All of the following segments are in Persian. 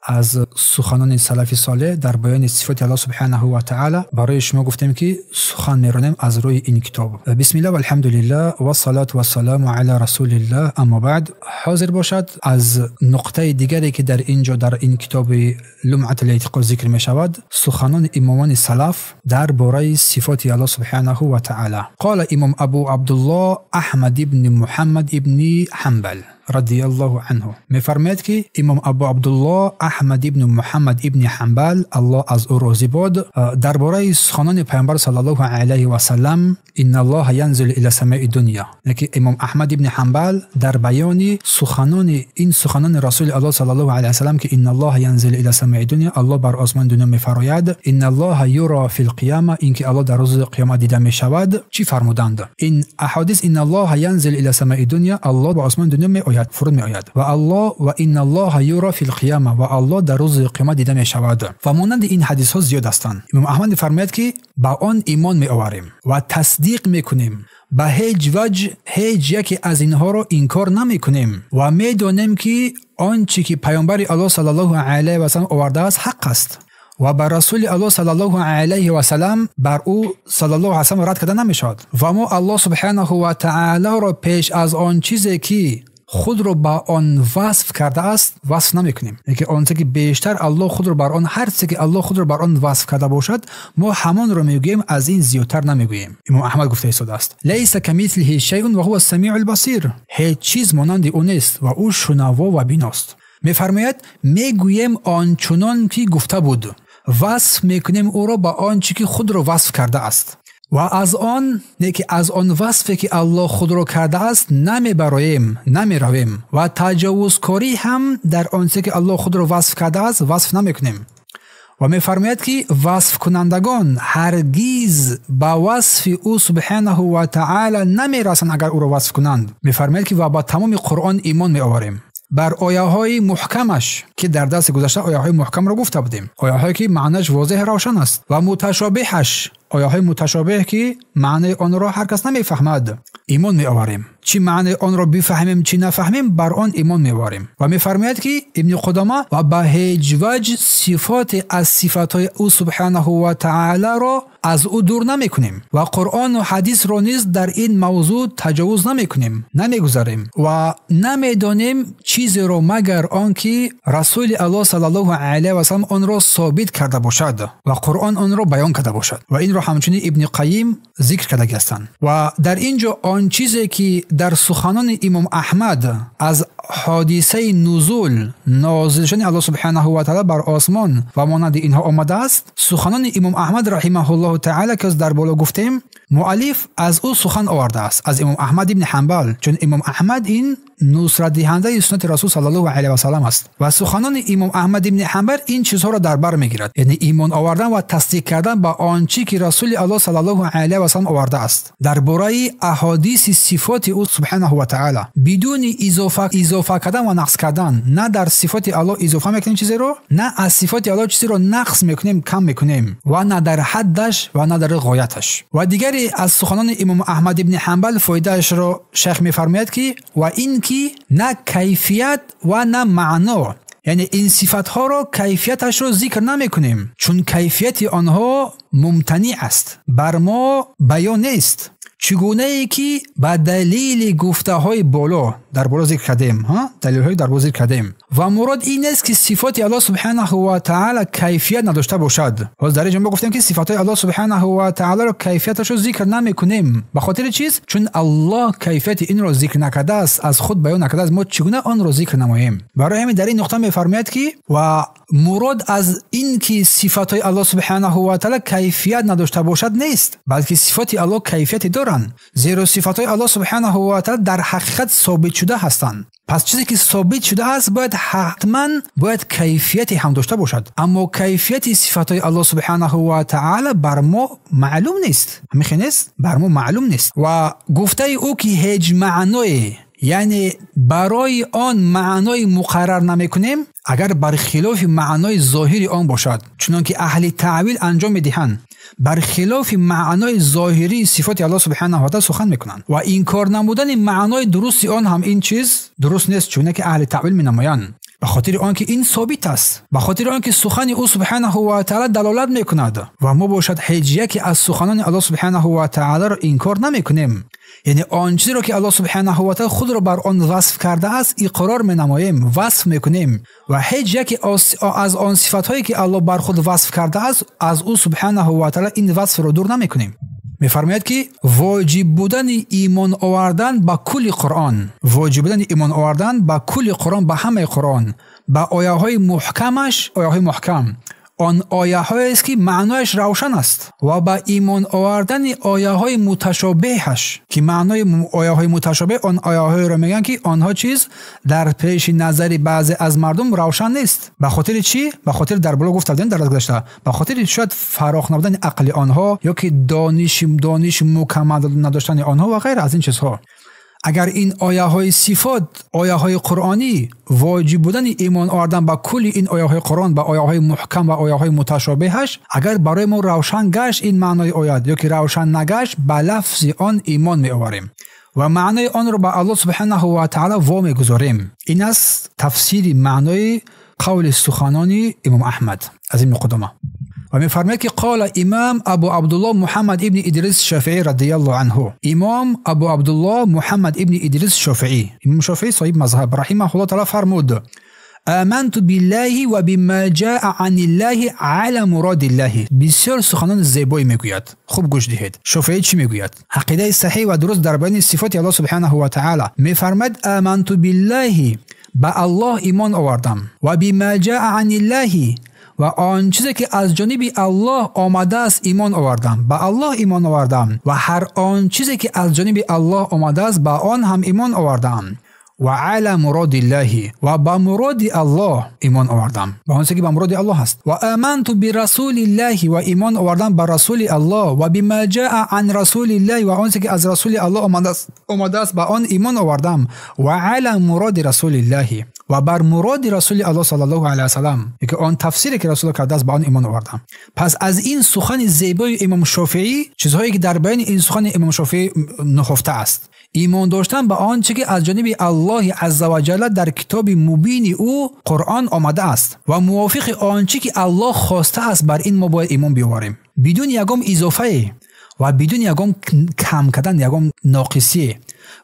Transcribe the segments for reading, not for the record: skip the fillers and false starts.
از سخنان سلف صالح در بیان صفات الله سبحانه و تعالی برای شما گفتیم که سخن میرونیم از روی این کتاب. بسم الله و الحمدلله و الصلاة و السلام علی رسول الله. اما بعد حاضر باشد از نقطه دیگری که در اینجا در این کتاب لمعة الاعتقاد ذکر می شود، سخنان امامان سلف در باره صفات الله سبحانه و تعالی. قال امام ابو عبدالله احمد ابن محمد ابن حنبل رضی الله عنه می‌فرماید که امام ابو عبدالله احمد ابن محمد ابن حنبل الله از او راضی باد درباره سخنان پیامبر صلی الله علیه و سلم ان الله ينزل الى سماء الدنيا، که امام احمد ابن حنبل در بیان سخنان رسول الله صلی الله علیه و سلم که ان الله ينزل الى سماء الدنيا، الله بر آسمان دنیا می‌فراید، ان الله یرا فی القیامه، اینکه الله در روز قیامت دیده می‌شود. چی فرمودند؟ این احادیث ان الله ينزل الى سماء الدنيا، الله به آسمان دنیا فرود می آید و الله و ان الله یرا فی القیامه، و الله در روز قیامت دیده می شود. و مانند این حدیث ها زیاد هستند. امام احمد فرماید که با آن ایمان می آوریم و تصدیق می کنیم، به هیچ وجه هیچ یکی از اینها را انکار نمی کنیم و می دانیم که آنچه که پیامبر الله صلی الله علیه و سلم آورده است حق است و بر رسول الله صلی الله علیه و سلم بر او صلی الله علیه و سلم رد کرده نمی شود. و ما الله سبحانه و تعالی را پیش از آن چیزی که خود رو با آن وصف کرده است وصف نمی کنیم. اینکه آنچه که بیشتر الله خود رو بر آن، هر چیزی که الله خود رو بر آن وصف کرده باشد ما همان رو میگوییم، از این زیادتر نمیگوییم. امام احمد گفته ایستاده است لیس کمثله شیء و هو السمیع البصیر، هیچ چیز مانند او نیست و او شنوا و بیناست. میفرماید میگوییم آنچنان که گفته بود، وصف میکنیم او را با آنچه که خود رو وصف کرده است و از آن وصفی که الله خود رو کرده است نمیرویم و تجاوزکاری هم در آنچه که الله خود رو وصف کرده است وصف نمیکنیم. و میفرماید که وصف کنندگان هرگیز با وصف او سبحانه و تعالی نمیرسند اگر او رو وصف کنند. میفرماید که و با تمام قرآن ایمان میآوریم، بر آیه های محکمش که در درس گذشته آیه های محکم را گفته بودیم، آیه هایی که معنیش واضح روشن است، و متشابهش، آیه های متشابه که معنی آن را هر کس نمیفهمد، ایمان می آوریم. چی معنی آن را بفهمیم چی نفهمیم بر آن ایمان می آوریم. و میفرماید که ابن قدامه و به هیچ وجه صفات از صفات او سبحانه و تعالی را از او دور نمی کنیم و قرآن و حدیث را نیز در این موضوع تجاوز نمی کنیم، نمیگذاریم و نمیدانیم چیزی را مگر آنکه رسول الله صلی الله علیه و سلم آن را ثابت کرده باشد و قرآن آن را بیان کرده باشد. و این را همچنین ابن قیم ذکر کرده هستند. و در اینجا آن چیزی که در سخنان امام احمد از حادثه نزول نازل شدن الله سبحانه و تعالی بر آسمان و مانند اینها آمده است، سخنان امام احمد رحمه الله تعالی که در بالا گفتیم، مؤلف از او سخن آورده است، از امام احمد ابن حنبل، چون امام احمد این نصرت دهنده سنت رسول صلی الله علیه و سلم است و سخنان امام احمد ابن حنبل این چیزها را در بر میگیرد، یعنی ایمان آوردن و تصدیق کردن با آنچه که رسول الله صلی الله علیه و سلم آورده است درباره احادیث صفات او سبحانه و تعالی، بدون اضافه کردن و نقص کردن. نه در صفات الله اضافه میکنیم چیزی رو، نه از صفات الله چیزی رو نقص میکنیم، کم میکنیم، و نه در حدش و نه در غایتش. و دیگری از سخنان امام احمد ابن حنبل فایدهش رو شیخ میفرماید که و این که نه کیفیت و نه معنا، یعنی این صفات ها رو کیفیتش رو ذکر نمی کنیم چون کیفیت آنها ممتنع است، بر ما بیان نیست، چگونه ای که با دلیل گفته های بالا در بالا ذکر کردیم، دلیل های در بالا ذکر کردیم. و مراد این است که صفات الله سبحانه و تعالی کیفیت نداشته باشد. باز در اینجا گفتیم که صفات الله سبحانه و تعالی رو کیفیتش رو ذکر نمی کنیم. به خاطر چیز؟ چون الله کیفیت این رو ذکر نکرده است، از خود بیان نکرده است، ما چگونه آن رو ذکر نماییم؟ برای همین در این نقطه میفرماید که و مراد از این که صفات الله سبحانه و تعالی کیفیت نداشته باشد نیست، بلکه صفات الله کیفیت دارند، زیرا صفات الله سبحانه و تعالی در حقیقت ثابت شده هستند. پس چیزی که ثابت شده است حتما باید کیفیت هم داشته باشد، اما کیفیت صفات الله سبحانه و تعالی بر ما معلوم نیست، بر ما معلوم نیست. و گفته او که هیچ معنای، یعنی برای آن معنای مقرر نمیکنیم اگر برخلاف معنای ظاهری آن باشد، چنانکه اهل تعویل انجام میدهند، برخلاف معنای ظاهری صفات الله سبحانه و تعالی سخن میکنند و این کار نمودن معنای درست آن هم این چیز درست نیست، چون که اهل تعویل مینمایند به خاطر آنکه این ثابت است، به خاطر آنکه سخن او سبحانه و تعالی دلالت میکند و ما باشد هیچ یکی از سخنان الله سبحانه و تعالی را انکار نمیکنیم. یعنی آن چیزی را که الله سبحانه و تعالی خود را بر آن وصف کرده است اقرار می‌نماییم، وصف میکنیم و هیچ یکی از آن صفات‌هایی که الله بر خود وصف کرده است از او سبحانه و تعالی این وصف را دور نمیکنیم. می‌فرماید که واجب بودن ایمان آوردن به کل قرآن، واجب بودن ایمان آوردن به کل قرآن، به همه قرآن، به آیه‌های محکمش، آیه‌های محکم، آن آیه‌هایی است که معنایش روشن است و با ایمان آوردن آیه‌های متشابهش که معنای آیه‌های متشابه آن آیه‌هایی را میگن که آنها چیز در پیش نظر بعضی از مردم روشن نیست. به خاطر چی؟ به خاطر در بالا گفتم در گذشته، به خاطر شاید فراخ نبودن عقل آنها یا که دانش مکمل نداشتن آنها و غیر از این چیزها. اگر این آیه‌های صفات، آیه‌های قرآنی واجب بودن ایمان آوردن با کل این آیه‌های قرآن، با آیه‌های محکم و آیه‌های متشابهش، اگر برای ما روشن گشت این معنای آیات یا که روشن نگشت، به لفظ آن ایمان می‌آوریم و معنای آن را به الله سبحانه و تعالی وامی گذاریم. این است تفسیر معنای قول سخنان امام احمد از ابن قدامه. و می‌فرماید که قال امام ابو عبدالله محمد ابن ادریس شافعی رضی الله عنه، امام ابو عبدالله محمد ابن ادریس شافعی، امام شافعی صاحب مذهب رحمه الله تعالی فرمود: آمنت بالله و بما جاء عن الله على مراد الله. بسیار سخنان زیبایی میگوید. خوب گوش دهید. شافعی چی میگوید؟ عقیده صحیح و درست در بیان صفات الله سبحانه و تعالی. می‌فرماید آمنت بالله، به الله ایمان آوردم، و بما جاء عن الله، و آن چیزی که از جانب الله آمده است ایمان آوردم، به الله ایمان آوردم، و هر آن چیزی که از جانب الله آمده است به آن هم ایمان آوردم، و علی مراد الله، و با مراد الله ایمان آوردم، به آن چیزی که به مراد الله است. و آمنت برسول الله، و ایمان آوردم به رسول الله، و بما جاء عن رسول الله، و آن چیزی که از رسول الله آمده است به آن ایمان آوردم، و علی مراد رسول الله، و بر مراد رسول الله صلی الله علیه و سلم که آن تفسیری که رسول کرده است به آن ایمان آوردم. پس از این سخن زیبای امام شافعی چیزهایی که در بیان این سخن امام شافعی نهفته است. ایمان داشتن به آنچه که از جانب الله عزوجل در کتاب مبین او قرآن آمده است و موافق آنچه که الله خواسته است، بر این ما باید ایمان بیاوریم بدون یگام اضافه و بدون یگام کم کردن، یگام ناقصی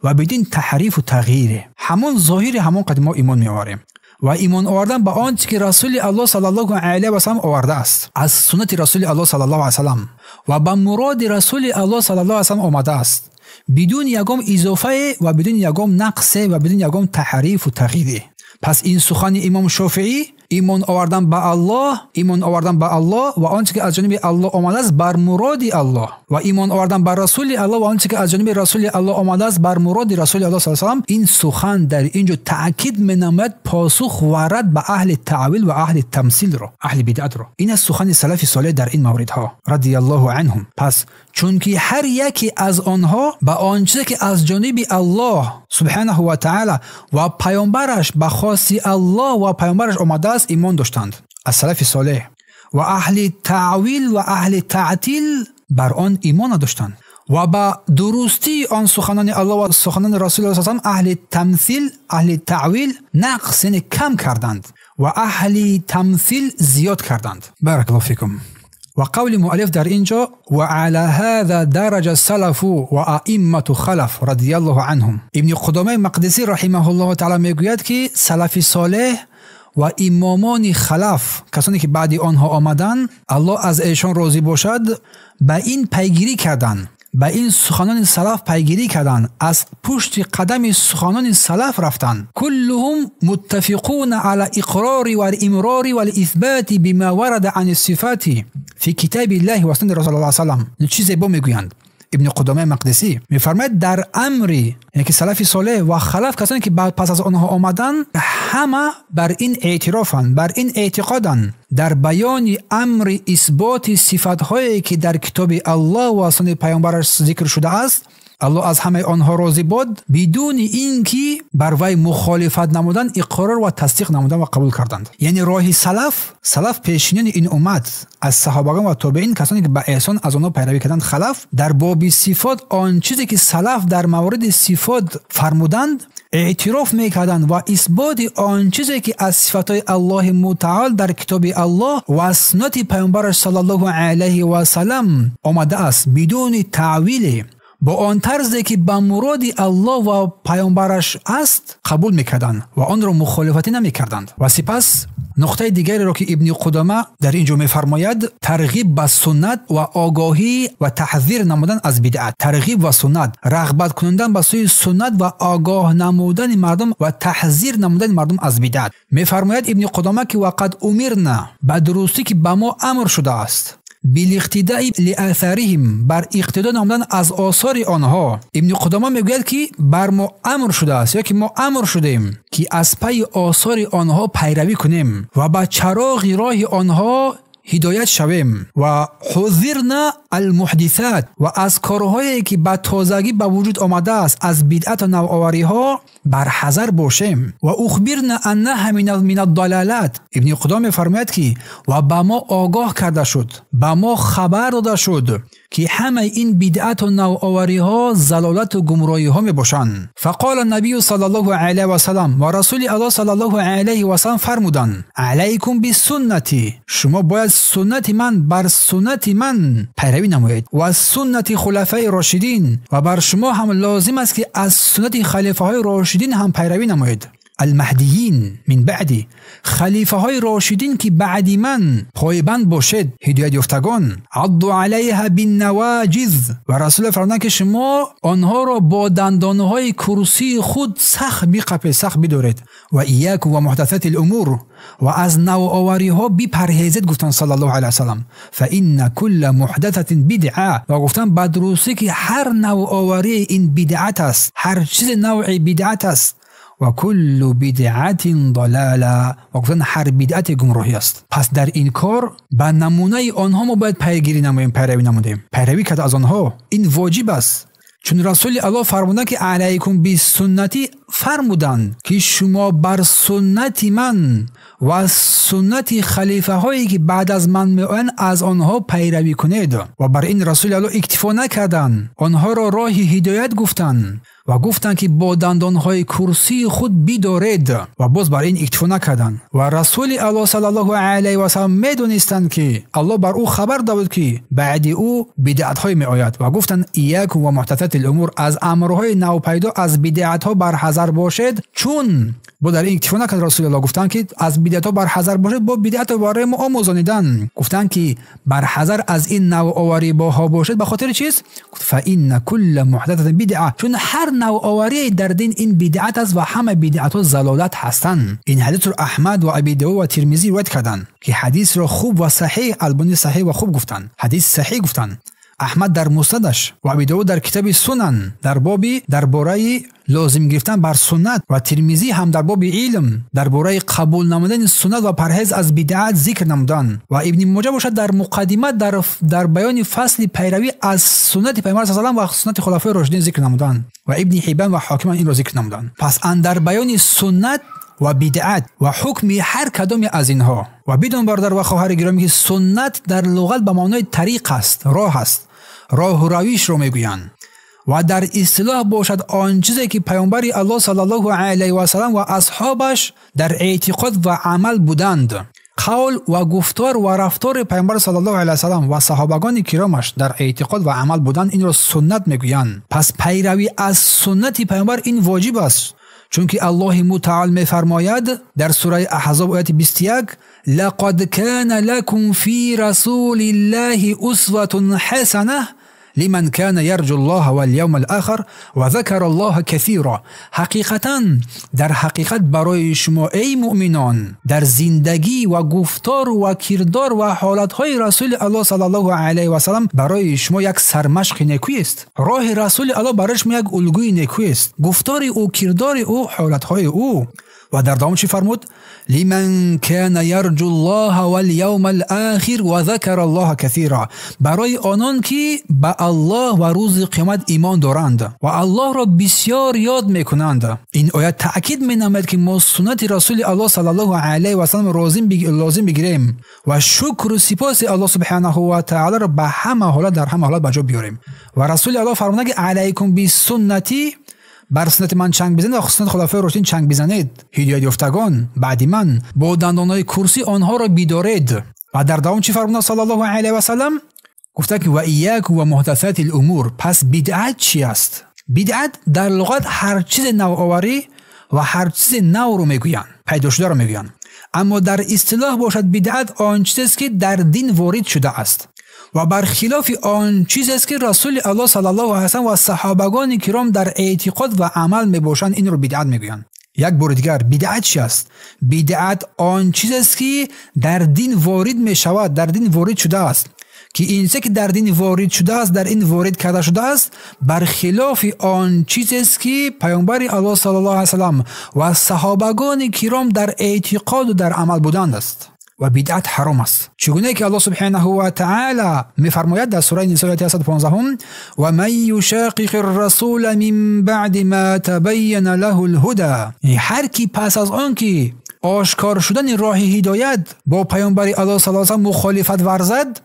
و بدون تحریف و تغییر. همون ظاهر همون قدیم ما ایمان می‌آوریم و ایمان آوردن به آنچه که رسول الله صلی الله علیه و سلم آورده است از سنت رسول الله صلی الله علیه و سلم و به مراد رسول الله صلی الله علیه و سلم آمده است بدون یگام اضافه و بدون یگام نقص و بدون یگام تحریف و تغییر. پس این سخن امام شافعی ایمان آوردن به الله، ایمان آوردن به الله و آنچه که از جانب الله آمده است بر مراد الله، و ایمان آوردن بر رسول الله و آنچه که از جانب رسول الله آمده است بر مراد رسول الله صلی الله علیه و سلم. این سخن در اینجا تأکید می‌نماید پاسخ ورد به اهل تعویل و اهل تمثیل را، اهل بدعت را. این از سخن سلف صالح در این موردها رضی الله عنهم. پس چون که هر یکی از آنها به آنچه که از جانب الله سبحانه و تعالی و پیامبرش به خاصی الله و پیامبرش آمده است ایمان داشتند از سلف صالح، و اهل تعویل و اهل تعطیل بر آن ایمان نداشتند و با درستی آن سخنان الله و سخنان رسول الله صلی الله علیه و اهل تمثیل، اهل تعویل نقص کم کردند و اهل تمثیل زیاد کردند. بارک الله فیکم. و قول مؤلف در اینجا و علی هذا درج السلف و ائمه خلف رضی الله عنهم. ابن قدامه مقدسی رحمه الله تعالی میگوید که سلف صالح و امامان خلف، کسانی که بعد آنها آمدن الله از ایشان راضی باشد، به این پیگیری کردند، به این سخنان سلف پیگیری کردند، از پشت قدم سخنان سلف رفتند. كلهم متفقون على اقرار و امرار و اثبات بما ورد عن الصفات فی کتاب الله و سنت رسول الله صلی الله علیه و سلم. چیزی با میگویند ابن قدامه مقدسی میفرماید در امر، یعنی که سلف صالح و خلف کسانی که بعد پس از آنها آمدن همه بر این اعترافند، بر این اعتقادند در بیان امر اثبات صفات‌هایی که در کتاب الله و سنت پیامبرش ذکر شده است الله از همه آنها راضی باد بدون اینکه بر وی مخالفت نمودن، اقرار و تصدیق نمودن و قبول کردند. یعنی راه سلف پیشینیان این امت از صحابگان و تابعین، کسانی که به احسان از آنها پیروی کردند، خلف در باب صفات آن چیزی که سلف در مورد صفات فرمودند اعتراف میکردند و اثبات آن چیزی که از صفات الله متعال در کتاب الله و سنت پیامبرش صلی الله علیه و سلم آمده است بدون تعویل، با آن طرزی که به مراد الله و پیامبرش است قبول میکردند و آن را مخالفتی نمیکردند. و سپس نقطه دیگری را که ابن قدامه در اینجا میفرماید، ترغیب به سنت و آگاهی و تحذیر نمودن از بدعت. ترغیب و سنت، رغبت کنندن به سوی سنت و آگاه نمودن مردم و تحذیر نمودن مردم از بدعت. میفرماید ابن قدامه که وقد امرنا، به درستی که به ما امر شده است، بالاقتداء لآثارهم، بر اقتدا نمودن از آثار آنها. ابن قدامه میگوید که بر ما امر شده است، یا که ما امر شدیم که از پی آثار آنها پیروی کنیم و به چراغ راه آنها هدایت شویم. و حذرنا المحدثات، و از کارهایی که به تازگی به وجود آمده است از بدعت و نوآوری ها بر حذر باشیم. و اخبرنا انها من الضلالات، ابن قدامه فرماید که و به ما آگاه کرده شد، به ما خبر داده شد که همه این بدعت و نوآوری ها ضلالت و گمراهی ها می باشند. فقال النبی صلی الله علیه و سلم، و رسول الله صلی الله علیه و سلم فرمودند علیکم بسنتی، شما باید سنت من، بر سنت من پیروی نمایید، و سنت خلفای راشدین، و بر شما هم لازم است که از سنت خلیفه های راشدین هم پیروی نمایید. المهدیین من بعدی، خلیفه های راشدین که بعدی من پایبند باشد، هدایت یافتگان. عضوا علیها بالنواجذ، و رسول فرمودند که شما آنها را با دندانهای کرسی خود سخت بقپید، سخت بدارید. و ایاکم و محدثات الامور، و از نوآوری ها بپرهیزید، گفتن صلی الله علیه و سلم. فان کل محدثه بدعه، و گفتن بدروسی که هر نوآوری این بدعت است، هر چیز نوعی بدعت است. و کل بدعت ضلاله، و گفتن هر بدعت گمراهی است. پس در این کار به نمونه آنها ما باید پیگیری نماییم، پیروی نمودیم، پیروی کرد از آنها، این واجب است. چون رسول الله فرمودند که علیکم بسنتی، فرمودند که شما بر سنت من و سنت خلیفه هایی که بعد از من میآیند از آنها پیروی کنید. و بر این رسول الله اکتفا نکردند، آنها را راه هدایت گفتند و گفتند که با دندانهای کرسی خود بدارید، و باز بر این اکتفا نکردند. و رسول الله صلی الله علیه و سلم میدونستند که الله بر او خبر داد که بعد او بدعت های می آید، و گفتند ایاکم و محدثات الامور، از امرهای نوپیدا، از بدعت ها بر حذر باشید. چون با در این اکتفا نکرد رسول الله، گفتند که از بدعت ها بر حذر باشید، با بدعت برای ما آموزانیدن. گفتند که بر حذر از این نوآوری ها باشید. به خاطر چیز؟ فإن كل محدثة بدعه، چون هر نوآوری در دین این بدعت است و همه بدعت ها ضلالت هستند. این حدیث رو احمد و ابی داود و ترمذی روایت کردند که حدیث رو خوب و صحیح، البانی صحیح و خوب گفتند، حدیث صحیح گفتند. احمد در مسندش و ابی داود در کتاب سنن در بابی درباره لازم گرفتن بر سنت، و ترمذی هم در باب علم درباره قبول نمودن سنت و پرهیز از بدعت ذکر نمودند. و ابن ماجه باشد در مقدمه در بیان فصل پیروی از سنت پیامبر صلی الله علیه و آله و سنت خلفای راشدین ذکر نمودند، و ابن حبان و حاکم این را ذکر نمودند. پس اندر بیان سنت و بدعت و حکم هر کدام از اینها، و بدون برادر و خواهر گرامی که سنت در لغت به معنای طریق است، راه است، راه و رویش رو میگویند. و در اصطلاح باشد آن چیزی که پیامبر الله صلی الله علیه و سلم و اصحابش در اعتقاد و عمل بودند. قول و گفتار و رفتار پیامبر صلی الله علیه و سلم و صحابگان کرامش در اعتقاد و عمل بودند، این را سنت میگویند. پس پیروی از سنت پیامبر این واجب است، چون که الله متعال میفرماید در سوره احزاب آیه 21 لقد كان لكم في رسول الله اسوة حسنه لمن كان يرجو الله واليوم الآخر وذكر الله كثيرا. حقیقتا در حقیقت برای شما ای مؤمنان در زندگی و گفتار و کردار و حالتهای رسول الله صلی الله علیه و سلم برای شما یک سرمشق نیکویی است. راه رسول الله برای شما یک الگوی نیکویی است. گفتار او، کردار او، حالتهای او. و در دوام چی فرمود؟ لمن کان یرجو الله والیوم الاخر و ذکر الله کثیرا، برای آنان که به الله و روز قیامت ایمان دارند و الله را بسیار یاد میکنند. این آیه تاکید مینماید که ما سنت رسول الله صلی الله علیه و سلم لازم بگیریم و شکر و سپاس الله سبحانه و تعالی را به همه حالت در همه حالت به جا بیاریم. و رسول الله فرمود که علیکم بسنتی، بر سنت من چنگ بزنید و سنت خلفای راشدین چنگ بزنید. هدایت یافتگان بعد من با دندانهای کرسی آنها را بیدارید. و در دوام چی فرمود صلی الله علیه و سلم؟ گفته که و ایاک و محدثات الامور. پس بدعت چی است؟ بدعت در لغت هر چیز نوآوری و هر چیز نو رو میگویند، پیدا شده رو میگویند. اما در اصطلاح باشد بدعت آن چیزی است که در دین وارد شده است و برخلاف آن چیزی است که رسول الله صلی الله علیه و سلم و صحابگان کرام در اعتقاد و عمل میباشند، این رو بدعت میگویند. یک بار دیگر بدعت چی است؟ بدعت آن چیزی است که در دین وارد میشود، در دین وارد شده است، که این چیزی که در دین وارد شده است، در این وارد کرده شده است، برخلاف آن چیزی است که پیامبر الله صلی الله علیه و سلم و صحابگان کرام در اعتقاد و در عمل بودند است. و بدعت حرام است، چگونه که الله سبحانه و تعالی میفرماید در سوره نساء آیه 115 و من یشاقق الرسول من بعد ما تبین له الهدى، هر کی پس از آن که آشکار شدن راه هدایت با پیامبر الله صلی الله علیه و سلم مخالفت ورزد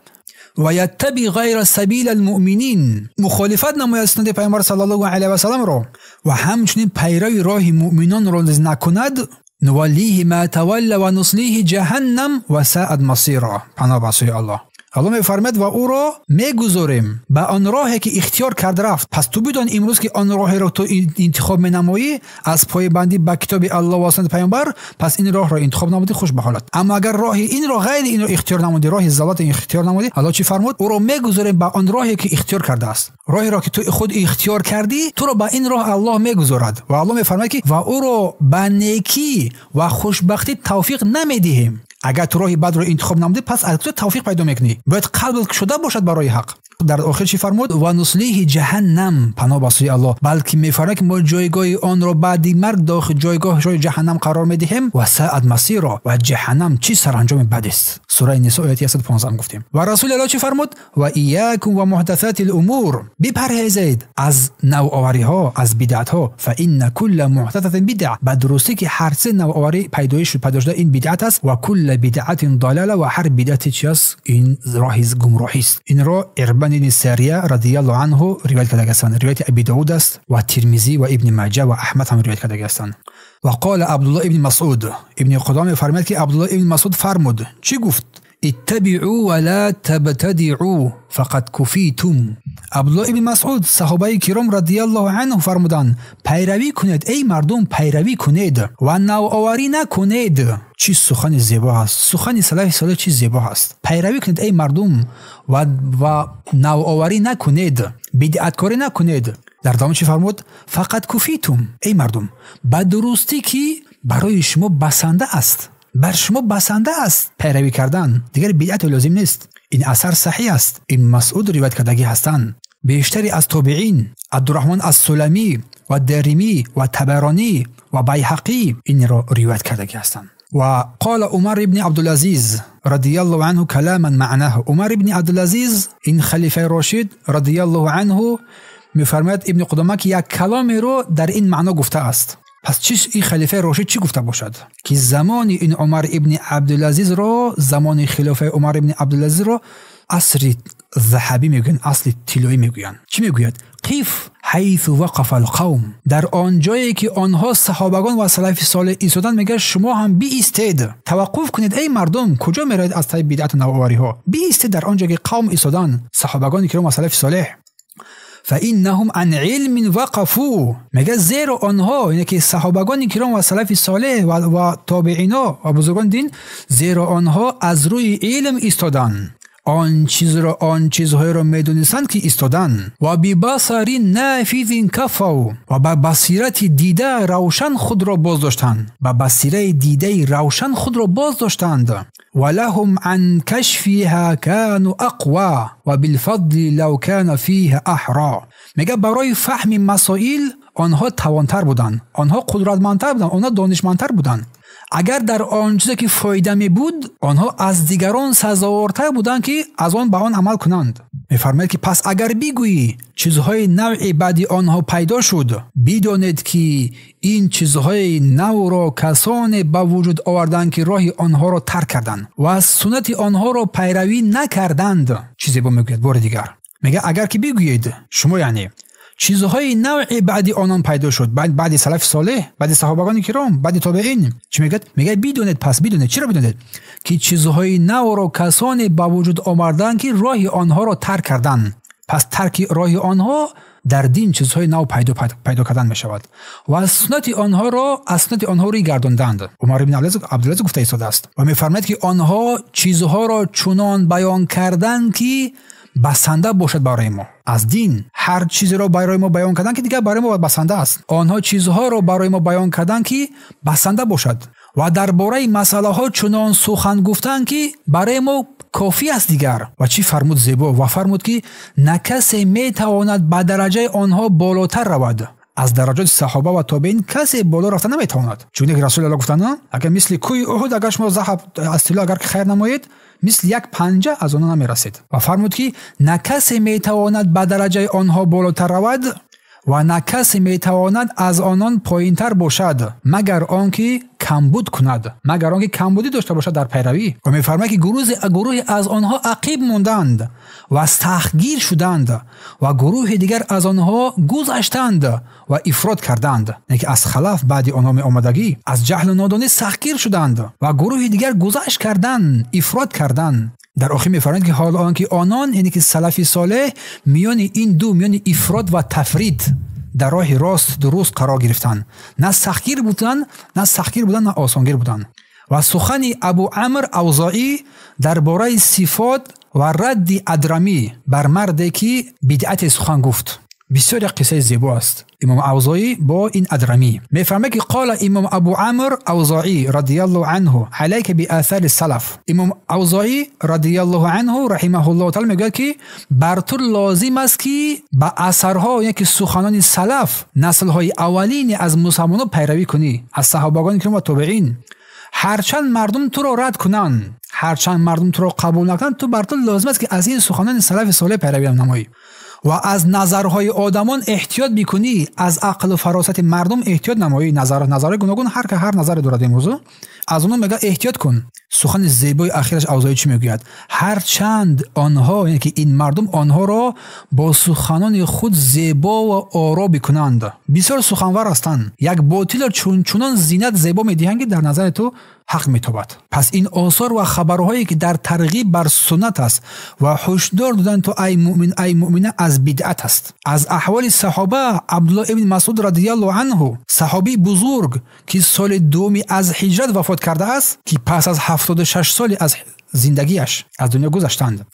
و یتبع غیر سبیل المؤمنین، مخالفت نماید سنت پیامبر صلی الله علیه و سلم را و همچنین پیروی راه مؤمنان را نکند، نولیه ما تولی و نصلیه جهنم و ساءت مصیرا. پناه به سوی الله. الله میفرماید و او را میگذاریم به آن راهی که اختیار کرد رفت. پس تو بدان امروز که آن راهی را تو انتخاب مینمایی از پایبندی به کتاب الله و سنت پیامبر، پس این راه را انتخاب نمودی، خوش به حالت. اما اگر راه این را غیر این را اختیار نمودی، راه زلالت اختیار نمودی، الله چی فرمود؟ او را میگذاریم به آن راهی که اختیار کرده است. راهی را که تو خود اختیار کردی، تو را به این راه الله میگذارد و الله میفرماید که و او را به نیکی و خوشبختی توفیق نمیدهیم. اگر تو راه بد رو انتخاب نمودی، پس از تو توفیق پیدا میکنی. باید قلب شده باشد برای حق. در آخر چی فرمود؟ و نصلیه جهنم، پناه به سوی الله. بلکه میفرماید که ما جایگاه آن را بعد مرگ داخل جایگاه جهنم قرار میدهیم و ساءت مصیرا، و جهنم چی سرانجام بد است. سوره نساء آیه 115 گفتیم. و رسول الله چی فرمود؟ و ایاکم و محدثات الامور، بپرهیزید از نوآوری ها، از بدعت ها، فان کل محدثه بدعه، به درستی که هر چه نوآوری پیدا شده این بدعت است، و کل بدعت ضلاله، و هر بدعت چی است؟ این راه گمراهی است. این را ابن ساریه رضی الله عنه روایت کرده است. روایت ابی داود است و ترمذی و ابن ماجه و احمد هم روایت کرده است. و قال عبدالله ابن مسعود، ابن قدامه فرمود که عبدالله ابن مسعود فرمود، چی گفت؟ اتبعوا ولا تبتدعوا فقد کفیتم. عبدالله ابن مسعود صحابه کرام رضی الله عنه فرمودند پیروی کنید ای مردم، پیروی کنید و نوآوری نکنید. چی سخن زیبا است، سخن سلف صالح چی زیبا است. پیروی کنید ای مردم و نوآوری نکنید، بدعتکاری نکنید. در دوام چی فرمود؟ فقط کفیتم، ای مردم، به درستی که برای شما بسنده است، بر شما بسنده است پیروی کردن، دیگر بدعت لازم نیست. این اثر صحیح است. این مسعود روایت کردگی هستند. بیشتری از تابعین، عبدالرحمن السلمی و دارمی و طبرانی و بیهقی این را روایت کردگی هستند. و قال عمر ابن عبدالعزیز رضی الله عنه کلاما معناه. عمر ابن عبدالعزیز این خلیفه راشد رضی الله عنه میفرماید ابن قدامه که یک کلامی رو در این معنا گفته است. پس چیش این خلیفه راشد چی گفته باشد؟ که زمان این عمر ابن عبدالعزیز رو، زمان خلافه عمر ابن عبدالعزیز رو عصر ذهبی میگن، اصل طلایی میگوین. چی میگوید؟ قیف حیث وقف القوم، در آن جایی که آنها صحابگان و سلف صالح ایستادن، میگه شما هم بیستید، توقف کنید ای مردم، کجا میرید از طریق بدعت و نوآوری ها؟ بیستید در آن جایی که قوم ایستادن، صحابگان کرام و سلف صالح. فإنهم عن علم وقفوا، میگه زیر آنها، یعنی که صحابگان کرام و سلف صالح و تابعینا و بزرگان دین، زیر آنها از روی علم ایستادن، آن چیزهای را میدونستند که ایستادن. و ببصر نافذ کفوا، و با بصیرت دیده روشن خود را باز داشتند، با بصیره دیده روشن خود را باز داشتند. ولهم عن کشفها كانوا اقوا و بالفضل لو كان فيه احرا، میگه برای فهم مسائل آنها توانتر بودند، آنها قدرتمندتر بودند، آنها دانشمندتر بودند. اگر در آن چیزی که فایده می بود، آنها از دیگران سزاوارتر بودند که از آن به آن عمل کنند. می‌فرماید که پس اگر بگویی چیزهای نوع بعدی آنها پیدا شد، بدانید که این چیزهای نو را کسانی به وجود آوردند که راه آنها را ترک کردند و از سنت آنها را پیروی نکردند. چیزی با میگوید بار دیگر میگه اگر که بگویید شما یعنی چیزهای نوع بعدی آنان پیدا شد، بعد سلف صالح، بعد صحابگان کرام، بعد تابعین، چی میگه بدونید، پس بدونید، چرا بدونید که چیزهای نو را کسانی به وجود آوردند که راه آنها را ترک کردند. پس ترک راه آنها در دین چیزهای نو پیدا کردن می شود و از سنت آنها را گرداندند. عمر بن عبدالعزیز گفته ایستاده است و می‌فرماید که آنها چیزها را چنان بیان کردند که بسنده باشد برای ما. از دین هر چیزی را برای ما بیان کردن که دیگر برای ما بسنده است. آنها چیزها را برای ما بیان کردن که بسنده باشد و درباره مسئله ها چنان سخن گفتن که برای ما کافی است دیگر. و چی فرمود زیبا و فرمود که نه کسی می تواند به درجه آنها بالاتر رود. از درجات صحابه و تابعین کسی بالا رفتن نمیتواند، چون که رسول الله گفتند اگر مثل کوه احد اگر شما ذهب از طلا اگر خیر نمایید، مثل یک پنجه از آنها نمیرسید. و فرمود که نه کسی میتواند به درجه آنها بالاتر رود و نه کسی میتواند از آنان پایینتر باشد مگر آنکه کمبود کند، مگر آنکه کمبودی داشته باشد در پیروی. و میفرماید که گروه از آنها عقیب موندند و استخگیر شدند و گروه دیگر از آنها گذشتند و افراط کردند، یعنی که از خلاف بعد آنها می آمدگی از جهل و نادانی سخگیر شدند و گروه دیگر گذشت کردند، افراط کردند. در آخر می‌فرماید که حال آنکه آنان یعنی که سلف صالح میان این دو، میان افراط و تفرید در راه راست درست قرار گرفتند، نه سختگیر بودند نه آسانگیر بودند. و سخن ابو عمرو اوزاعی درباره صفات و رد ادرمی بر مردی که بدعت سخن گفت بسیار قصه زیبا است. امام اوزاعی با این ادرمی میفرماید که قال امام ابو عمرو اوزاعی رضی الله عنه علیک بآثار السلف. امام اوزاعی رضی الله عنه رحمه الله تعالی میگه که بر تو لازم است که با اثرها یعنی که سخنان سلف، نسل های اولین از مسلمانان پیروی کنی، از صحابگان کرام و تابعین. هرچند مردم تو را رد کنند، هرچند مردم تو را قبول نکنند، تو بر تو لازم است که از این سخنان سلف صالح پیروی نمایی و از نظرهای آدمان احتیاط بکنی، از عقل و فراست مردم احتیاط نمایی. نظر گوناگون هر نظر دارد این موضوع، از اونها میگه احتیاط کن. سخن زیبای اخیرش اوزاعی چی میگوید؟ هرچند آنها یعنی که این مردم آنها را با سخنان خود زیبا و آرا بکنند، بسیار سخنور هستند، یک باطل چونان زینت زیبا میدهند که در نظر تو حق میتابد. پس این آثار و خبرهایی که در ترغیب بر سنت است و هشدار دادن تو ای مؤمنه از بدعت است. از احوال صحابه عبدالله ابن مسعود رضی الله عنه، صحابی بزرگ که سال دومی از هجرت وفات کرده است، که پس از 76 سال از زندگیش از دنیا گذشتند.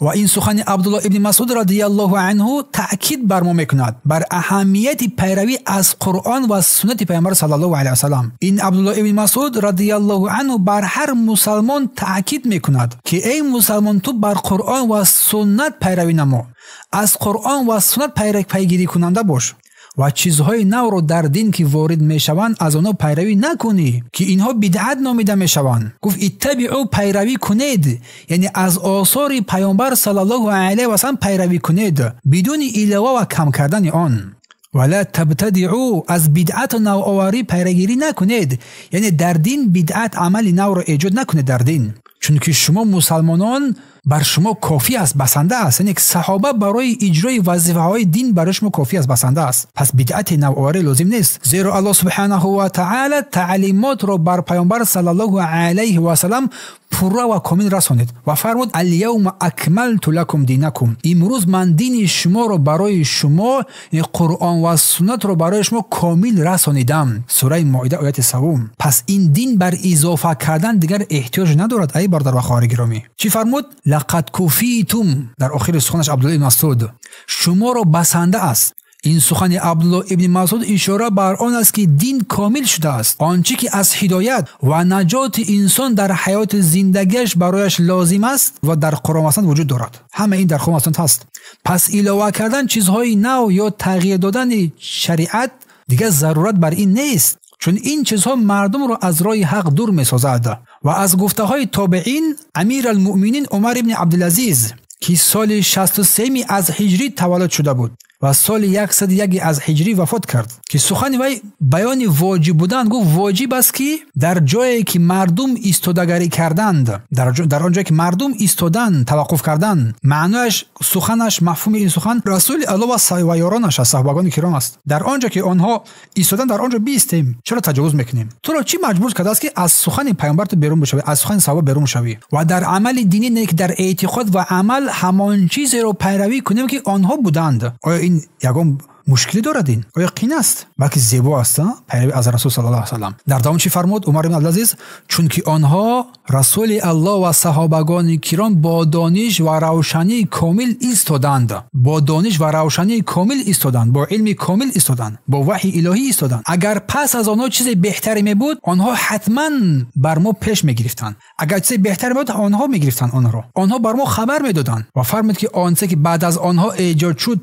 و این سخن عبدالله ابن مسعود رضی الله عنه تأکید بر ما میکند بر اهمیت پیروی از قرآن و سنت پیامبر صلی الله علیه و سلم. این عبدالله ابن مسعود رضی الله عنه بر هر مسلمان تأکید میکند که ای مسلمان تو بر قرآن و سنت پیروی نما، از قرآن و سنت پیگیری کننده باش و چیزهای نو رو در دین که وارد میشوند از آنها پیروی نکنی که اینها بدعت نامیده میشوند. گفت اتبعوا، پیروی کنید، یعنی از آثار پیامبر صلی الله علیه و سلم پیروی کنید بدون علاوه و کم کردن آن. ولا تبتدعوا، از بدعت و نوآوری پیروی نکنید، یعنی در دین بدعت عمل نو رو ایجاد نکنید در دین، چون که شما مسلمانان بر شما کافی است، بسنده است. یعنی صحابه برای اجرای وظیفه های دین برای شما کافی است، بسنده است. پس بدعت نوآوری لازم نیست، زیرا الله سبحانه و تعالی تعلیمات را بر پیامبر صلی الله علیه و سلم پوره و کامل رسانید و فرمود الیوم اکملت لکم دینکم، امروز من دین شما را برای شما، یعنی قرآن و سنت را برای شما کامل رسانیدم. سوره مائده آیه 3. پس این دین بر اضافه کردن دیگر احتیاج ندارد. ای برادر و خواهر گرامی، چی فرمود؟ لقد کفیتم، در آخر سخنش عبدالله بن مسعود، شما را بسنده است، این سخن عبدالله ابن مسعود اشاره بر آن است که دین کامل شده است. آنچه که از هدایت و نجات انسان در حیات زندگیش برایش لازم است و در قرآن و سنت وجود دارد. همه این در قرآن و سنت هست. پس علاوه کردن چیزهای نو یا تغییر دادن شریعت دیگه ضرورت بر این نیست، چون این چیزها مردم را از راه حق دور می‌سازد. و از گفته های تابعین، امیرالمؤمنین عمر ابن عبدالعزیز که سال 63 از هجری تولد شده بود و سال 101 از هجری وفات کرد، که سخن وی بیان واجب بودن گفت واجب است که در جایی که مردم ایستادگی کردند، در آن جایی که مردم ایستادن توقف کردند، معنایش سخنش مفهوم این سخن رسول الله و یارانش از صحابگان کرام است. در آنجا که آنها ایستادن در آنجا بیستیم، چرا تجاوز میکنیم؟ تو را چی مجبور کرده است که از سخن پیامبر تو بیرون بشوی، از سخن صحابه بیرون شوی و در عمل دینی نه که در اعتقاد و عمل همان چیزی رو پیروی کنیم که آنها بودند؟ آیا این یگان مشکلی دارد؟ این آیا قین است؟ بلکه زیبا است. پیروی از رسول صلی الله علیه و سلم. در دوام چی فرمود عمر بن عبدالعزیز؟ چون که آنها رسول الله و صحابگان کرام با دانش و روشنی کامل ایستادند، با دانش و روشنی کامل ایستادند، با علم کامل ایستادند، با وحی الهی ایستادند. اگر پس از آنها چیز بهتری می بود، آنها حتما بر ما پیش می گرفتند. اگر چیز بهتری بود، آنها می گرفتند آنها بر ما خبر می دادند. و فرمود که آنچه که بعد از آنها ایجاد شد،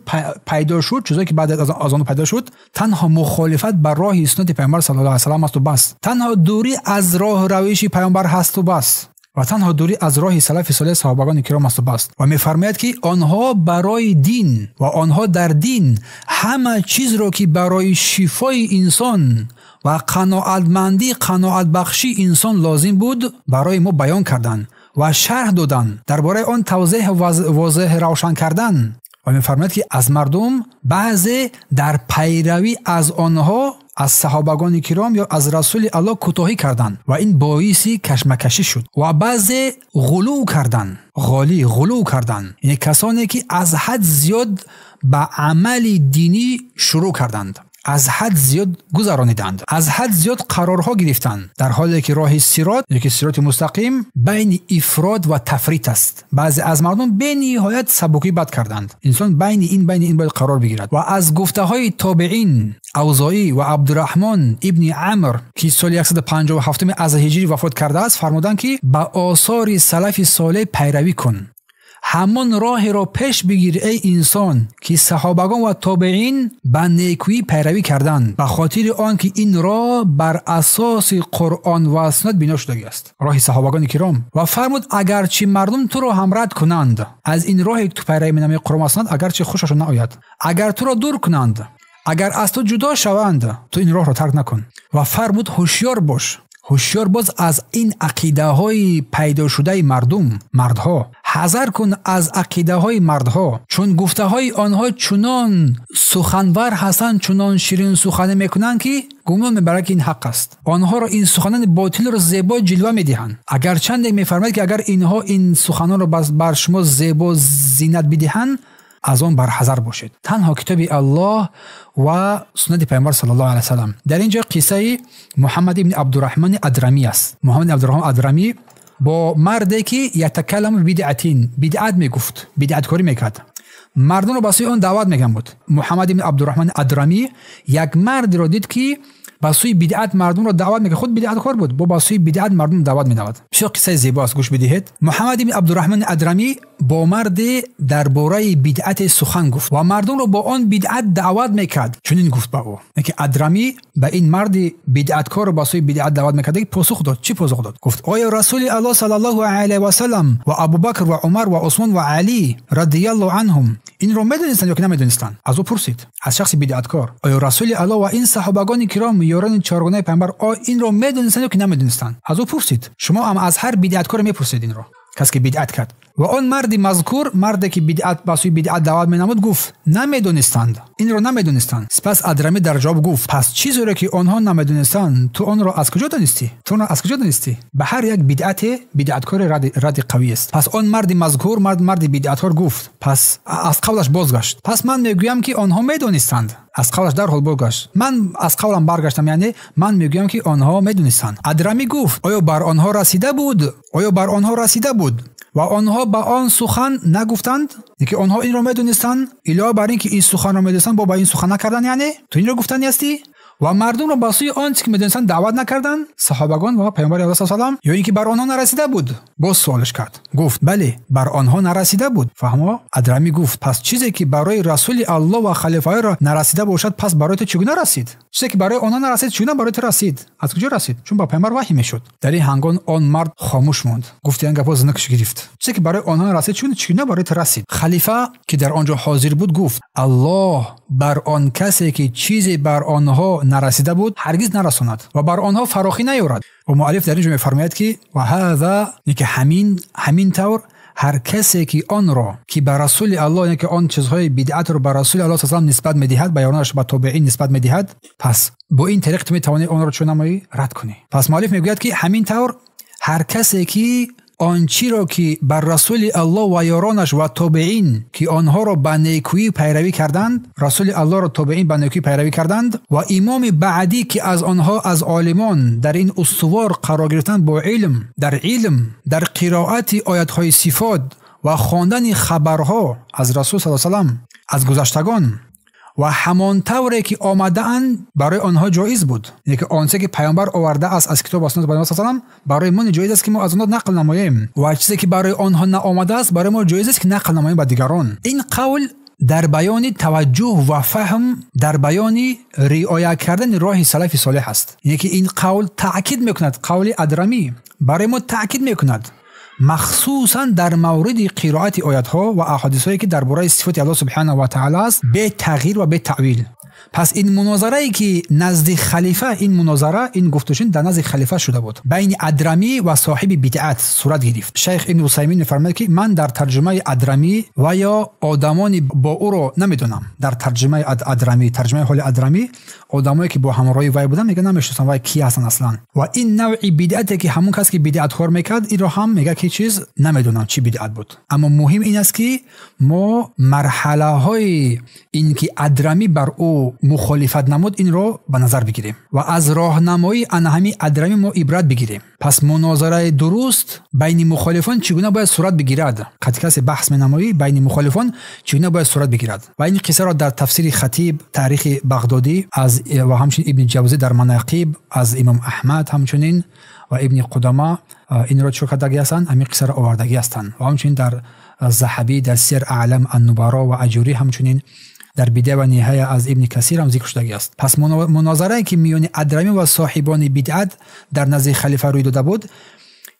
پیدا شد، چیزی که بعد از آن پیدا شد، تنها مخالفت بر راه سنت پیامبر صلی الله علیه و سلم است و بس. تنها دوری از راه روش پیامبر هست و بس. و تنها دوری از راه سلف صالح صحابگان کرام است و بس. و می‌فرماید که آنها برای دین و آنها در دین همه چیز را که برای شفای انسان و قناعت بخشی انسان لازم بود برای ما بیان کردند و شرح دادند، درباره آن توضیح واضح روشن کردند. و می‌فرماید که از مردم بعضی در پیروی از آنها، از صحابگان کرام یا از رسول الله کوتاهی کردند و این باعث کشمکشی شد. و بعضی غلو کردند، یعنی کسانی که از حد زیاد به عمل دینی شروع کردند، از حد زیاد گذرانیدند، از حد زیاد قرارها گرفتند، در حالی که راه صراط، یعنی که صراط مستقیم، بین افراد و تفریط است. بعضی از مردم به نهایت سبکی بد کردند. انسان بین این باید قرار بگیرد. و از گفته های تابعین، اوزاعی و عبدالرحمن ابن عمرو که سال 157 از هجری وفات کرده است، فرمودند که به آثار سلف صالح پیروی کن. همان راه را پیش بگیر ای انسان که صحابگان و تابعین به نیکویی پیروی کردند، به خاطر آن که این راه بر اساس قرآن و سنت بنا شده است، راه صحابگان کرام. و فرمود اگرچه مردم تو را هم رد کنند از این راه تو پیروی می‌نمی قرآن و سنت، اگرچه خوششون نآید، اگر تو را دور کنند، اگر از تو جدا شوند، تو این راه را ترک نکن. و فرمود هوشیار باش از این عقیده های پیدا شده مردها، حذر کن از عقیده های مردها، چون گفته های آنها چنان سخنور هستند، چنان شیرین سخن میکنند که گمان میبرد که این حق است. آنها را این سخنان باطل را زیبا جلوه میدهند. اگر چند میفرماید که اگر اینها این سخنان را بر شما زیبا زینت بدهند، از آن برحذر باشید. تنها کتاب الله و سنت پیامبر صلی الله علیه و سلم. در اینجا قصه محمد ابن عبدالرحمن ادرمی است. محمد عبدالرحمن ادرمی با مردی که یتکلم بدعت میگفت، بدعت کاری میکرد، مردم رو به سوی آن دعوت میگن بود. محمد ابن عبدالرحمن ادرمی یک مرد را دید که با سوی بدعت مردم را دعوت میکنه، خود بدعت کار بود، با سوی بدعت مردم دعوت میداد. چه قصه زیباست، گوش بدهید. محمد ابن عبدالرحمن ادرمی با مرد درباره بدعت سخن گفت و مردم را با آن بدعت دعوت میکرد. چنین گفت با او که ادرمی به این مرد بدعتکار با سوی بدعت دعوت میکرد. پاسخ داد. چی پاسخ داد؟ گفت آیا رسول الله صلی الله علیه و سلم و ابوبکر و عمر و عثمان و علی رضی الله عنهم این رو میدونستند یا که نمیدونستند؟ از او پرسید، از شخص بدعتکار. آیا رسول الله و این صحابگان کرام یاران چهارگانه پیامبر این رو میدونستند یا که نمیدونستند؟ از او پرسید. شما هم از هر بدعتکار میپرسید این رو، کسی که بدعت کرد. و آن مرد مذکور، مردی که بدعت با سوی بدعت دعوت مینمود، گفت نمیدونستند، این رو نمیدونستند. سپس ادرمی در جواب گفت پس چیزی رو که آنها نمیدونستند تو آن را از کجا دانستی؟ به هر یک بدعتکار رد قوی است. پس آن مرد مذکور، مرد بدعتکار گفت، پس از قولش بازگشت، پس من میگویم که آنها میدونستند. از قولش در حال بازگشت. من از قولم برگشتم، یعنی من میگویم که آنها میدونستند. ادرمی گفت آیا بر آنها رسیده بود؟ و آنها به آن سخن نگفتند، که آنها این را میدونستند علاوه بر این که این سخن را میدونستند با این سخن نکردن، یعنی تو این را گفتن هستی و مردم را به سوی آنچه که میدونستند دعوت نکردند، صحابگان و پیامبر علیه السلام، یا اینکه بر آنها نرسیده بود. باز سوالش کرد، گفت بله بر آنها نرسیده بود. فهمو ادرمی گفت پس چیزی که برای رسول الله و خلیفه را نرسیده باشد پس برای تو چگونه رسید؟ چیزی که برای آنها نرسید چگونه برای تو رسید؟ از کجا رسید؟ چون با پیامبر وحی میشد. در این هنگام آن مرد خاموش ماند، گفت این گپا زنکش گرفت. چیزی که برای آنها نرسید چگونه برای تو رسید؟ خلیفه که در آنجا حاضر بود گفت الله بر آن کسی که چیزی بر آنها نرسیده بود هرگز نرساند و بر آنها فراخی نیاورد. و مؤلف در اینجا میفرماید که و هذا، که همین طور هر کسی که آن را که بر رسول الله، یعنی که آن چیزهای بدعت رو بر رسول الله صلی الله علیه و نسبت میدهد، بیانش به تابعین نسبت میدهد، پس با این طریق تو میتوانی آن را چون نمایی رد کنی. پس مؤلف میگوید که همین طور هر کسی که آنچی را که بر رسول الله و یارانش و تابعین که آنها را به نیکویی پیروی کردند، رسول الله را تابعین به نیکویی پیروی کردند و امام بعدی که از آنها از عالمان در این استوار قرار گرفتند با علم در قرائت آیات‌های صفات و خواندن خبرها از رسول صلی الله علیه و از گذشتگان و همان طوری که آمده‌اند برای آنها جایز بود، یعنی که آنچه که پیامبر آورده است از کتاب و سنت پیامبر صلی الله علیه و برای ما جایز است که ما از آنها نقل نماییم و چیزی که برای آنها نآمده است برای ما جایز است که نقل نماییم به دیگران. این قول در بیان توجه و فهم، در بیان رعایت کردن راه سلف صالح است. یعنی که این قول تأکید میکند، قول ادرمی برای ما تأکید میکند، مخصوصا در مورد قرائت آیات ها و احادیث هایی که درباره صفات الله سبحانه و تعالی است به تغییر و به تعویل. پس این مناظره ای که نزد خلیفه، این گفتگو در نزد خلیفه شده بود بین ادرمی و صاحب بدعت صورت گرفت. شیخ ابن عثیمین میفرماید که من در ترجمه ادرمی و یا آدمانی با او رو نمیدونم، در ترجمه حال ادرمی آدمایی که با همراهی وی بودن میگه نمیشناسم وی کی هستن اصلا، و این نوع بدعتی که همون کسی که بدعت کار میکرد این رو هم میگه که چیز نمیدونم چی بدعت بود. اما مهم این است که ما مرحله های این که ادرمی بر او مخالفت نمود این رو به نظر بگیریم و از راهنمایی انهمی ادرمی ما عبرت بگیریم. پس مناظره درست بین مخالفان چگونه باید صورت بگیرد، کسی بحث نمایی بین مخالفان چگونه باید صورت بگیرد. و این قصه را در تفسیر خطیب تاریخ بغدادی از و همچنین ابن جوزی در مناقب از امام احمد همچنین و ابن قدامه این را چون کردگی هستند، همین قصه را آوردگی هستند. و همچنین در ذهبی در سیر اعلام النبلا و اجوری همچنین در بدایه و نهایه از ابن کثیر هم ذکر شده است. پس مناظره که میان ادرمی و صاحبان بدعت در نزد خلیفه روی داده بود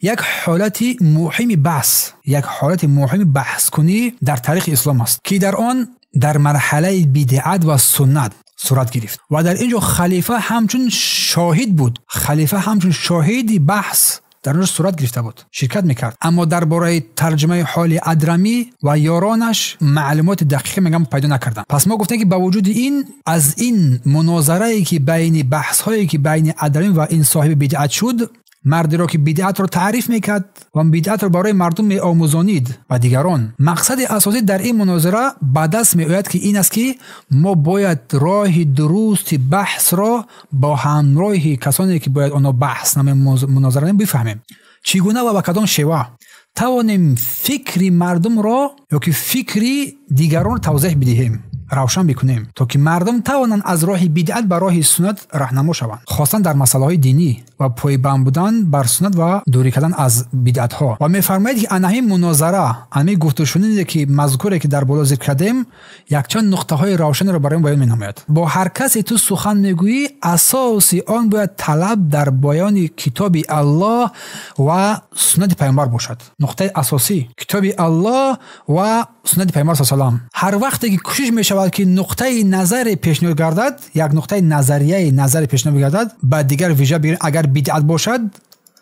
یک حالت مهم بحث کنی در تاریخ اسلام است که در آن در مرحله بدعت و سنت صورت گرفت و در اینجا خلیفه همچون شاهد بود، شاهد بحث در اونجا صورت گرفته بود، شرکت میکرد. اما درباره ترجمه حال ادرمی و یارانش معلومات دقیقی میگم پیدا نکردم. پس ما گفتیم که با وجود این از این مناظره که بین بحث هایی که بین ادرمی و این صاحب بدعت شد، مردی را که بدعت را تعریف میکرد و بدعت را برای مردم میآموزانید و دیگران، مقصد اساسی در این مناظره به دست میآید که این است که ما باید راه درست بحث را با همراهی کسانی که باید آنها بحث مناظره بفهمیم، چگونه و با کدام شیوه توانیم فکری مردم را یا که فکری دیگران را توضیح بدهیم، روشن بکنیم تا که مردم توانند از راه بدعت به راه سنت راهنما شوند، خاصا در مسائل دینی و پایبند بودن بر سنت و دوری کردن از بدعت ها. و میفرماید که همین مناظره، همین گفتگو که مذکوره که در بالا ذکر کردیم، یک چند نقطه های روشن را برای ما بیان می‌نماید. با هر کسی تو سخن میگویی اساس آن باید طلب در بیان کتاب الله و سنت پیامبر باشد. نقطه اساسی کتاب الله و سنت پیامبر صلی الله علیه و هر وقتی که کوشش می‌شود که نقطه نظر پیشنهاد گردد، یک نقطه نظر پیشنهاد گردد، بعد دیگر ویژه بگیریم اگر بدعت باشد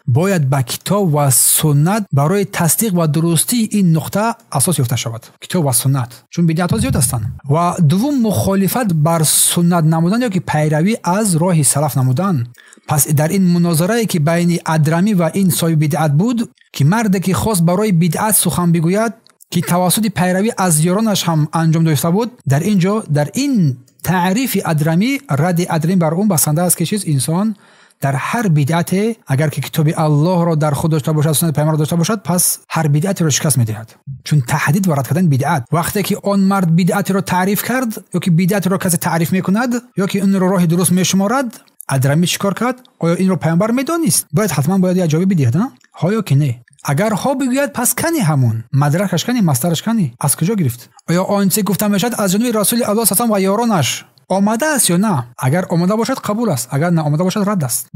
باید با کتاب و سنت برای تصدیق و درستی این نقطه اساس یافته شود، کتاب و سنت، چون بدعت ها زیاد هستند. و دوم مخالفت بر سنت نمودن یا که پیروی از راه سلف نمودن. پس در این مناظره که بین ادرمی و این صاحب بدعت بود که مردی که خواست برای بدعت سخن بگوید که توسط پیروی از یارانش هم انجام داشته بود، در این تعریف ادرمی رد ادرمی بر اون بسنده است که چیز انسان در هر بدعت اگر که کتاب الله را در خود داشته باشد، سنت پیامبر داشته باشد، پس هر بدعت را شکست می‌دهد. چون تحدید و رد کردن بدعت، وقتی که آن مرد بدعت را تعریف کرد یا که بدعت را کسی تعریف می‌کند یا که اون را راه درست می‌شمارد، ادرمی چیکار کرد؟ آیا این را پیامبر می‌دانست؟ حتما باید جواب بدهد، ها یا که نه؟ اگر ها بگوید پس کنی همون مدرکش کنی، مسترش کنی، از کجا گرفت؟ آیا آنچه گفته میشد از جانب رسول الله صلی الله علیه و یارانش آمده است یا نه؟ اگر آمده باشد قبول است، اگر نه آمده باشد رد است.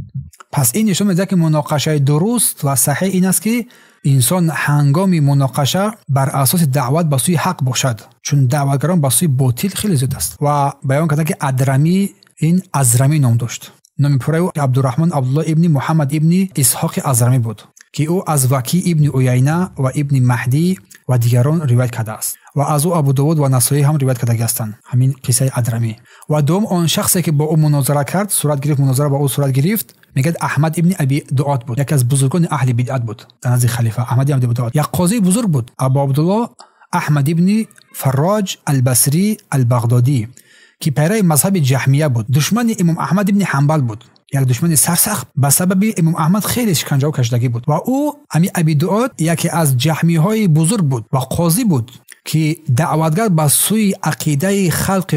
پس این نشون میده که مناقشه درست و صحیح این است که انسان هنگام مناقشه بر اساس دعوت به سوی حق باشد، چون دعوتگران به سوی باطل خیلی زیاد است. و بیان کرده که ادرمی این ازرمی نام داشت. نام پوره او عبدالرحمن عبدالله ابن محمد ابن اسحاق ازرمی بود که او از وکی ابن عیینه و ابن مهدی و دیگران روایت کرده است و از او ابو داود و نسائی هم روایت کرده هستند، همین قصه ادرمی. و دوم آن شخصی که با او مناظره کرد، صورت گرفت، مناظره با او صورت گرفت، میگه احمد ابن ابی دعات بود، یکی از بزرگان اهل بدعت بود در نزد خلیفه احمد ابن ابی دعات. یک قاضی بزرگ بود، ابو عبدالله احمد ابن فراج البصری البغدادی که پیرو مذهب جهمیه بود، دشمن امام احمد ابن حنبل بود، یک دشمن سرسخت به سبب امام احمد خیلی شکنجه و کشتگی بود. و او امی ابی دعات یکی از جهمی های بزرگ بود و قاضی بود که دعوتگر به سوی عقیده خلق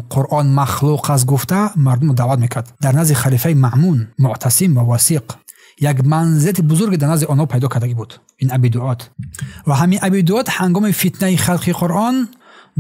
قرآن مخلوق از گفته مردم دعوت میکرد. در نزد خلیفه مأمون معتصم و وثیق یک منزلت بزرگ در نزد آنها پیدا کردگی بود این ابی دعات. و همین ابی دعات هنگام فتنه خلق قرآن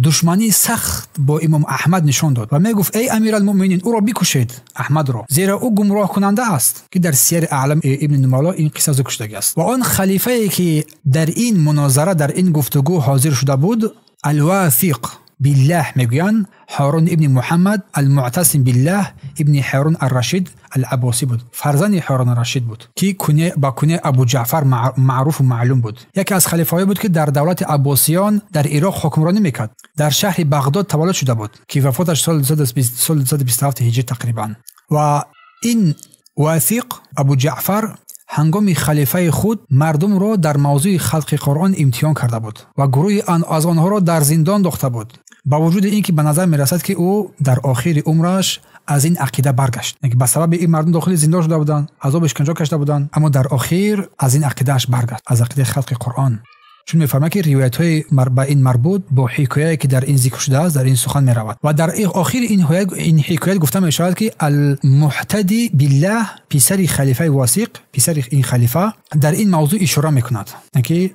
دشمنی سخت با امام احمد نشان داد و میگفت ای امیرالمؤمنین او را بکشید، احمد را، زیرا او گمراه کننده است، که در سیر اعلام ابن نمالا این قصه ذکر شده است. و آن خلیفه که در این مناظره در این گفتگو حاضر شده بود، الواثق بالله میگویند هارون ابن محمد المعتصم بالله ابن هارون الرشید العباسی بود، فرزند هارون الرشید بود که با کنیه ابو جعفر معروف و معلوم بود. یکی از خلیفه‌ای بود که در دولت عباسیان در عراق حکمرانی میکرد. در شهر بغداد تولد شده بود که وفاتش سال 227 هجری تقریبا. و این واثق ابو جعفر هنگام خلیفه خود مردم را در موضوع خلق قرآن امتحان کرده بود و گروه از آنها را در زندان داخته بود، با وجود اینکه به نظر میرسد که او در آخر عمرش از این عقیده برگشت، یعنی به سبب این مردم داخل زندان شده بودند، عذاب اشکنجه کشیده بودند، اما در آخر از این عقیدهش برگشت، از عقیده خلق قرآن. چون میفهمه که روایت‌های به این مربوط با حکایتی که در این ذکر شده است در این سخن میرود. و در آخر این حکایت گفته میشود که المحتدی بالله پسر خلیفه واثق، پسر این خلیفه، در این موضوع اشاره میکند که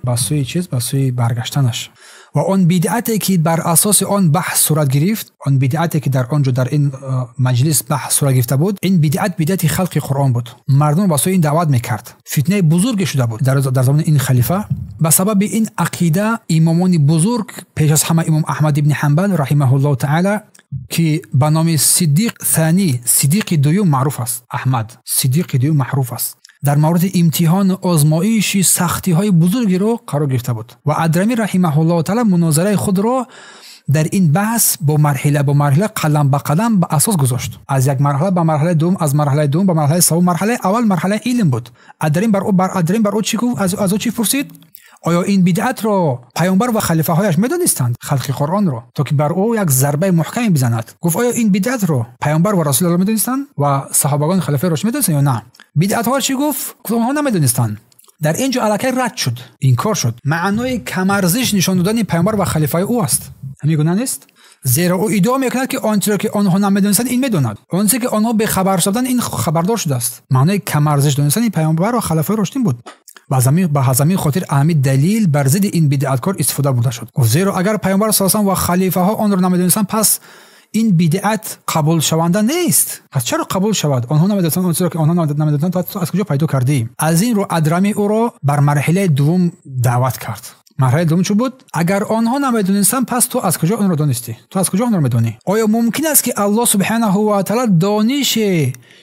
به سوی برگشتنش و آن بدعتی که بر اساس آن بحث صورت گرفت، آن بدعتی که در آنجا در این مجلس بحث صورت گرفته بود، این بدعت خلق قرآن بود. مردم با سوی این دعوت میکرد، فتنه بزرگ شده بود در زمان این خلیفه. به سبب این عقیده امامان بزرگ پیش از همه امام احمد ابن حنبل رحمه الله تعالی که به نام صدیق ثانی، صدیق دوم معروف است، احمد صدیق دوم معروف است، در مورد امتحان آزمایش سختی های بزرگی رو قرار گرفته بود. و ادرمی رحمه الله تعالی مناظره خود را در این بحث با مرحله قدم به قدم به اساس گذاشت، از یک مرحله به مرحله دوم، از مرحله دوم به مرحله سوم. مرحله اول مرحله علم بود. ادریم بر او چی گفت؟ از او چی پرسید؟ آیا این بدعت را پیامبر و خلیفه هایش میدانستند، خلق قرآن را، تا که بر او یک ضربه محکمی بزند؟ گفت آیا این بدعت را پیامبر و رسول الله میدانستند و صحابگان خلیفه راش میدانستند یا نه؟ بدعت ها چی گفت؟ آنها نمیدانستند. در اینجا الکی رد شد، انکار شد. معنای کمارزش نشان دادن پیامبر و خلیفه او است، همین گونه نیست؟ زیرا او ادعا میکند که آنچه که آنها نمیدانستند این میداند، آنچه که آنها به خبر شدند این خبردار شده است. معنای کمارزش دانستن پیامبر و خلیفه راشدین بود. به همین خاطر اهمی دلیل بر ضد این بدعتکار استفاده برده شد. زیرا اگر پیامبر صلی الله علیه و و خلیفه ها آن را نمیدانستند، پس این بدعت قبول شونده نیست. پس چرا قبول شود؟ آنها نمیدانستند، آنچه که آنها نمیدانستند تو از کجا پیدا کردی؟ از این رو ادرمی او را بر مرحله دوم دعوت کرد. مرحله دوم چه بود؟ اگر آنها نمیدونستند پس تو از کجا آن را دانستی؟ تو از کجا آن را میدونی؟ آیا ممکن است که الله سبحانه و تعالی دانش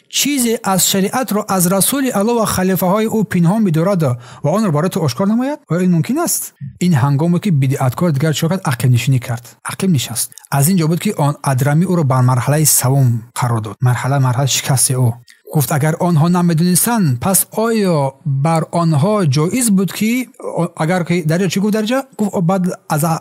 چیزی از شریعت را از رسول الله و خلیفه های او پنهان بدارد و آن را برای تو آشکار نماید؟ آیا این ممکن است؟ این هنگامی که بدعتکار دیگر چقدر عقب نشینی کرد، عقب نشست. از اینجا بود که آن ادرمی او را بر مرحله سوم قرار داد. مرحله شکست او. گفت اگر آنها نمیدونستند پس آیا بر آنها جایز بود که اگر که درجا چی گفت درجا گفت بعد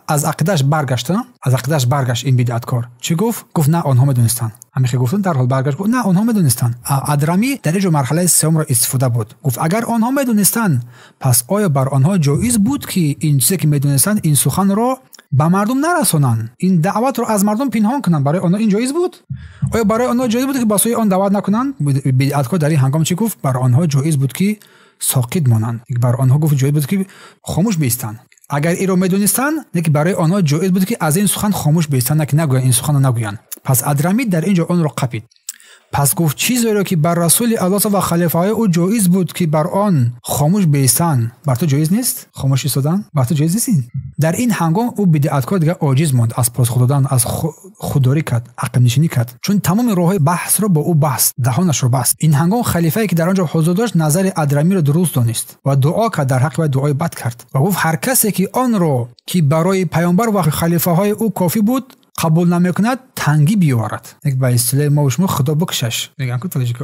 از عقیده‌اش برگشت، از عقیده‌اش برگشت این بدعتکار چی گفت را آنها میدونستند. همیشه گفتن در حال برگشت گفت نه آنها میدونستند. ادرمی درجا مرحله سوم را استفاده بود، گفت اگر آنها میدونستند پس آیا بر آنها جایز بود که این چیزی که میدونستند این سخن را به مردم نرسونن، این دعوت رو از مردم پنهان کنن؟ برای آنها این جایز بود؟ آیا برای آنها جایز بود که با سوی آن دعوت نکنن؟ بدعتکار در این هنگام چی گفت؟ برای آنها جایز بود که ساکت مانند، برای آنها گفت جایز بود که خاموش بایستند. اگر این رو میدونستن نه که برای آنها جایز بود که از این سخن خاموش بایستند، نه که نگوین این سخن رو نگوین. پس ادرمی در اینجا آن رو قپید. پس گفت چیزی را که بر رسول الله و خلیفه های او جایز بود که بر آن خاموش بایستند بر تو جایز نیست؟ خاموش ایستادن بر تو جایز نیست؟ در این هنگام او بدعتکار دیگه عاجز ماند، از پاسخ دادن، از خودداری کرد، عقب نشینی کرد، چون تمام راههای بحث را با او بست، دهانش رو بست. این هنگام خلیفه‌ای که در آنجا حضور داشت نظر ادرمی را درست دانست و دعا کرد، در حق و دعای بد کرد و گفت هر کسی که آن را که برای پیامبر و خلیفه های او کافی بود قبول نمیکند تنگی بیاورد. یک به اصطلاح ما و شما خدا بکشش میگن که تلاشی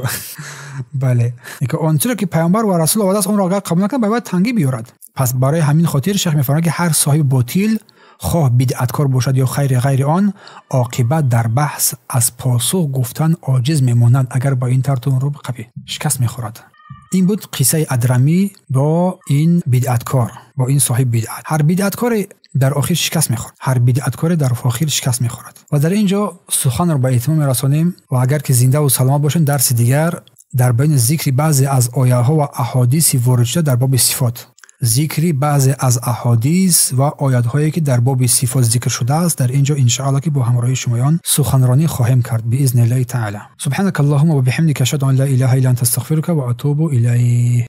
بله، اینکه اون چیزی که پیامبر و رسول الله اون را اگر قبول نکنه باید تنگی بیاورد. پس برای همین خاطر شیخ میفرماید که هر صاحب باطل خواه بدعتکار باشد یا غیر آن عاقبت در بحث از پاسخ گفتن عاجز میماند، اگر با این ترتون رو بقبی شکست میخورد. این بود قصه ادرمی با این بدعتکار، با این صاحب بدعت. هر بدعتکار در آخر شکست میخورد، هر بدعتکار در آخر شکست میخورد. و در اینجا سخن رو به اتمام رسانیم و اگر که زنده و سلامت باشیم درس دیگر در بین ذکر بعضی از آیه ها و احادیث وارد شده در باب صفات، ذکری بعضی از احادیث و آیات هایی که در باب صفات ذکر شده است در اینجا ان شاء الله که با همراهی شمایان سخنرانی خواهیم کرد باذن الله تعالی. سبحانك اللهم و بحمدک اشهد ان لا اله الا انت استغفرك و اتوب الیک.